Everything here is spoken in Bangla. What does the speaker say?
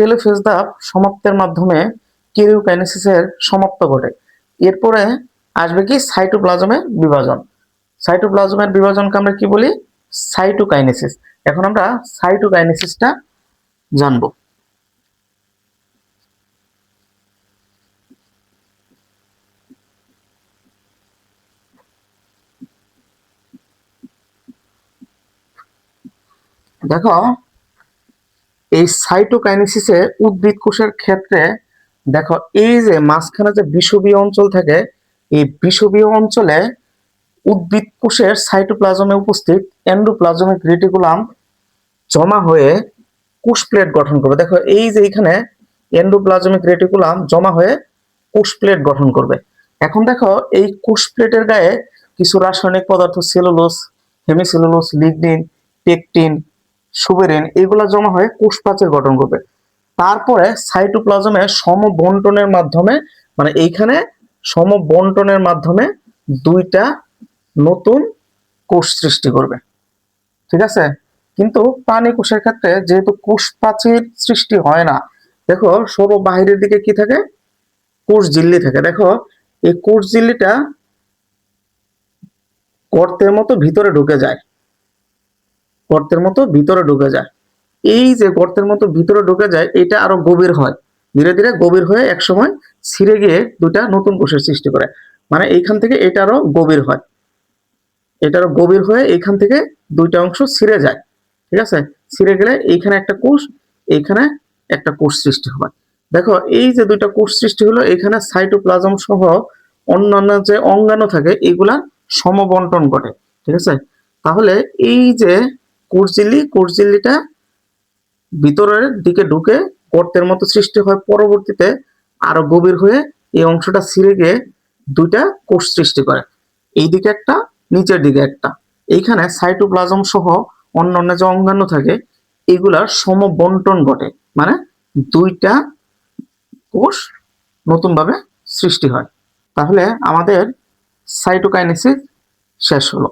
টেলোফেজ ধাপ সমাপ্তের মাধ্যমে কেরিওকাইনেসিসের সমাপ্ত ঘটে। এরপরে আসবে কি সাইটোপ্লাজমের বিভাজন। সাইটোপ্লাজমের বিভাজনকে আমরা কি বলি? সাইটোকাইনেসিস। এখন আমরা সাইটোকাইনেসিসটা জানবো। দেখো, এই সাইটোকাইনেসিসে উদ্ভিদ কোষের ক্ষেত্রে দেখো, এই যে মাঝখানে যে বিষুবীয় অঞ্চল থাকে, এই বিষুবীয় অঞ্চলে উদ্ভিদ কোষের সাইটোপ্লাজমে উপস্থিত এন্ডোপ্লাজমিক রেটিকুলাম জমা হয়ে কোষ প্লেট গঠন করবে। দেখো, এই যে এখানে এন্ডোপ্লাজমিক রেটিকুলাম জমা হয়ে কোষ প্লেট গঠন করবে। এখন দেখো, এই কোষ প্লেটের গায়ে কিছু রাসায়নিক পদার্থ, cellulose, hemicellulose, lignin, pectin, suberin, এগুলা জমা হয়ে কোষ প্রাচীর গঠন করবে। তারপরে সাইটোপ্লাজমে সমবন্টনের মাধ্যমে, মানে এইখানে সমবন্টনের মাধ্যমে দুইটা নতুন কোষ সৃষ্টি করবে। ঠিক আছে? কিন্তু প্রাণী কোষের ক্ষেত্রে যেহেতু কোষ প্রাচীর সৃষ্টি হয় না, দেখো সর্ব বাহিরের দিকে কি থাকে? কোষ ঝিল্লি থাকে। দেখো, এই কোষ ঝিল্লিটা গর্তের মতো ভিতরে ঢুকে যায়, গর্তের মতো ভিতরে ঢুকে যায়। এই যে গর্তের মতো ভিতরে ঢুকে যায়, এটা আরো গভীর হয়, ধীরে ধীরে গভীর হয়ে একসময় ছিঁড়ে গিয়ে দুইটা নতুন কোষের সৃষ্টি করে। মানে এইখান থেকে এটা আরো গভীর হয়, এটা আরো গভীর হয়ে এইখান থেকে দুইটা অংশ ছিঁড়ে যায়। ঠিক আছে? ছিঁড়ে গেলে এইখানে একটা কোষ, এইখানে একটা কোষ সৃষ্টি হয়। দেখো, এই যে দুইটা কোষ সৃষ্টি হলো, এখানে সাইটোপ্লাজম সহ অন্যান্য যে অঙ্গাণু থাকে, এগুলা সমবন্টন ঘটে। ঠিক আছে? তাহলে এই যে কোষঝিল্লিটা ভিতরের দিকে ঢুকে গর্তের মতো সৃষ্টি হয়, পরবর্তীতে আরো গভীর হয়ে এই অংশটা ছিঁড়ে গিয়ে দুইটা কোষ সৃষ্টি করে, এই দিকে একটা, নিচের দিকে একটা। এইখানে সাইটোপ্লাজম সহ অন্যান্য যে অঙ্গাণু থাকে, এগুলার সমবন্টন ঘটে, মানে দুইটা কোষ নতুন ভাবে সৃষ্টি হয়। তাহলে আমাদের সাইটোকাইনেসিস শেষ হলো।